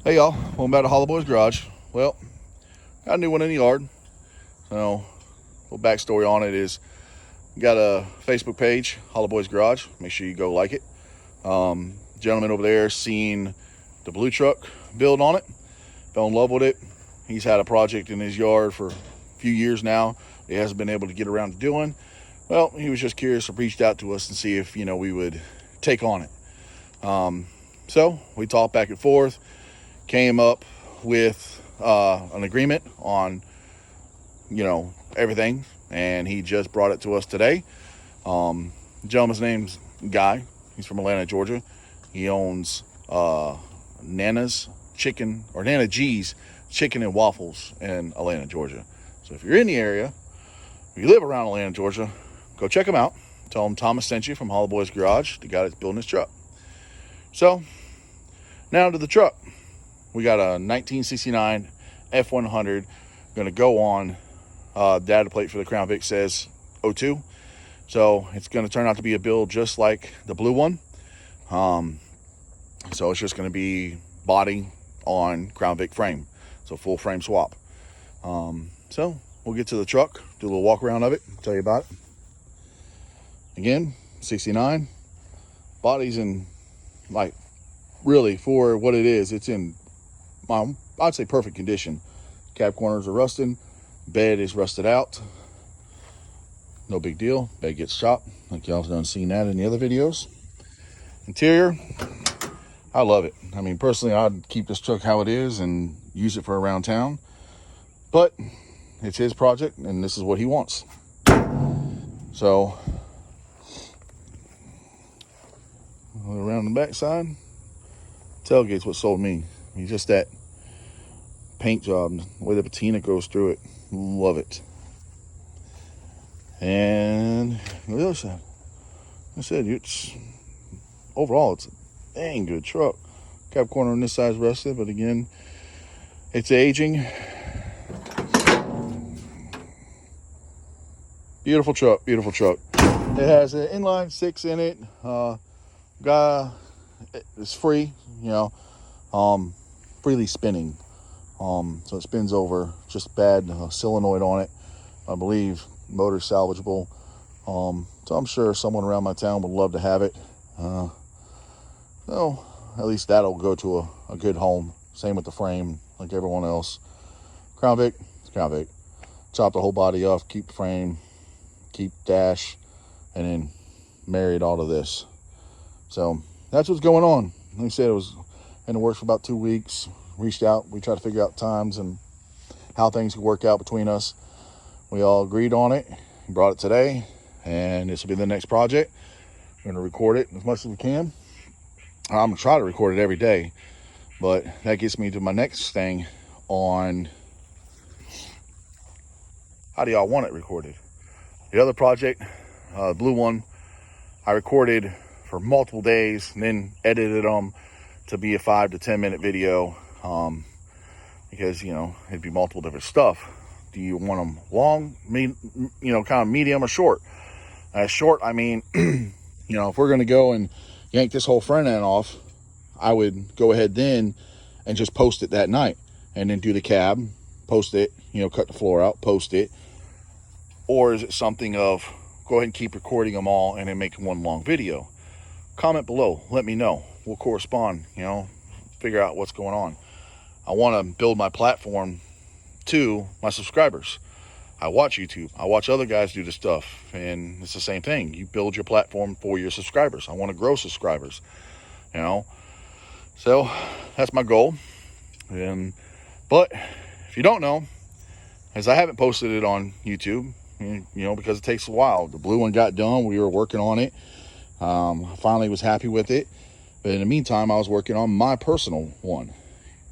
Hey y'all, welcome back to Hollow Boys Garage. Well, got a new one in the yard. So, a little backstory on it is, got a Facebook page, Hollow Boys Garage. Make sure you go like it. Gentleman over there seen the blue truck build on it, fell in love with it. He's had a project in his yard for a few years now. He hasn't been able to get around to doing. Well, he was just curious, reached out to us and see if we would take on it. So we talked back and forth. Came up with an agreement on, everything, and he just brought it to us today. The gentleman's name's Guy. He's from Atlanta, Georgia. He owns Nana G's Chicken and Waffles in Atlanta, Georgia. So if you're in the area, if you live around Atlanta, Georgia, go check him out. Tell him Thomas sent you from Hollow Boys Garage, the guy that's building his truck. So, now to the truck. We got a 1969 F100. Going to go on. Data plate for the Crown Vic says 02. So it's going to turn out to be a build just like the blue one. So it's just going to be body on Crown Vic frame. So full frame swap. So we'll get to the truck, do a little walk around of it, tell you about it. Again, 69. Body's in, really for what it is, it's in, I'd say perfect condition. Cab corners are rusting. Bed is rusted out. No big deal. Bed gets chopped. Like y'all have done seen that in the other videos. Interior, I love it. I mean, personally, I'd keep this truck how it is and use it for around town. But it's his project, and this is what he wants. So, around the back side, tailgate's what sold me. I mean, just that paint job, the way the patina goes through it, love it. And the other side, like I said, overall it's a dang good truck. Cab corner on this side is rusted, but again, it's aging. Beautiful truck, beautiful truck. It has an inline 6 in it. It's free, freely spinning. So it spins over, just bad solenoid on it. I believe motor's salvageable. So I'm sure someone around my town would love to have it. So at least that'll go to a good home. Same with the frame, like everyone else. Crown Vic, it's Crown Vic. Chop the whole body off, keep the frame, keep dash, and then marry it all to this. So that's what's going on. Like I said, it was in the works for about 2 weeks. Reached out, we tried to figure out times and how things could work out between us. We all agreed on it. He brought it today, and this will be the next project. We're gonna record it as much as we can. I'm gonna try to record it every day, but that gets me to my next thing on how do y'all want it recorded. The other project, blue one, I recorded for multiple days and then edited them to be a 5 to 10 minute video. Because it'd be multiple different stuff. Do you want them long, kind of medium, or short? Short, I mean, if we're gonna go and yank this whole front end off, I would go ahead then and just post it that night, and then do the cab, post it, cut the floor out, post it. Or is it something of go ahead and keep recording them all and then make one long video? Comment below, let me know. We'll correspond, figure out what's going on. I want to build my platform to my subscribers. I watch YouTube. I watch other guys do this stuff, and it's the same thing. You build your platform for your subscribers. I want to grow subscribers, So that's my goal. But if you don't know, as I haven't posted it on YouTube, because it takes a while. The blue one got done. We were working on it. Finally was happy with it. But in the meantime, I was working on my personal one.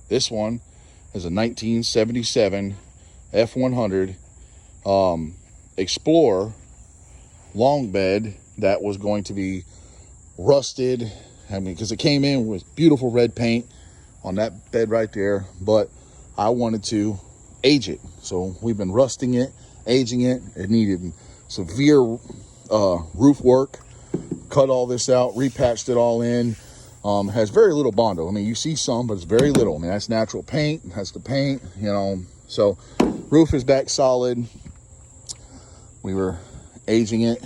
This one is a 1977 F100 Explorer long bed that was going to be rusted. Because it came in with beautiful red paint on that bed right there. But I wanted to age it. So we've been rusting it, aging it. It needed severe roof work. Cut all this out, repatched it all in. Has very little Bondo. I mean, you see some, but it's very little. I mean, that's natural paint. That's the paint, you know. So roof is back solid. We were aging it.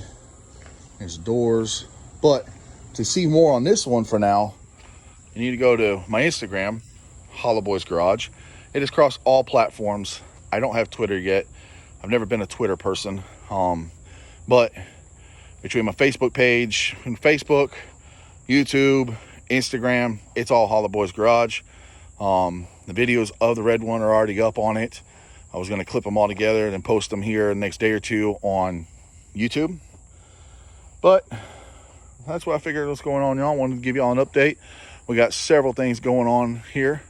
There's doors. But to see more on this one for now, you need to go to my Instagram, Hollow Boys Garage. It is across all platforms. I don't have Twitter yet. I've never been a Twitter person. But between my Facebook page and Facebook, YouTube, Instagram, it's all Hollow Boys Garage. The videos of the red one are already up on it. I was going to clip them all together and then post them here the next day or two on YouTube. But that's what I figured was going on, y'all. I wanted to give y'all an update. We got several things going on here.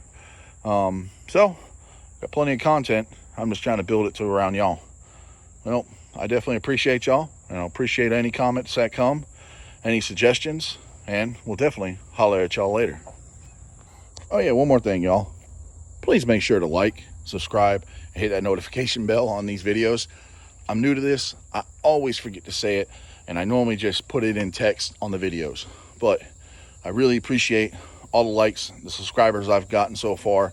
So, got plenty of content. I'm just trying to build it to around y'all. Well, I definitely appreciate y'all. And I appreciate any comments that come, any suggestions. And we'll definitely holler at y'all later. Oh yeah, one more thing, y'all. Please make sure to like, subscribe, and hit that notification bell on these videos. I'm new to this. I always forget to say it, and I normally just put it in text on the videos. But I really appreciate all the likes, the subscribers I've gotten so far.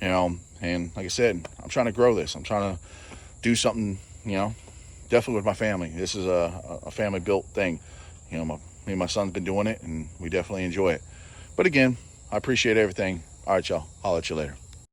You know, and like I said, I'm trying to grow this. I'm trying to do something, you know, definitely with my family. This is a family-built thing. You know, me and my son's been doing it, and we definitely enjoy it. But again, I appreciate everything. All right, y'all. I'll let you later.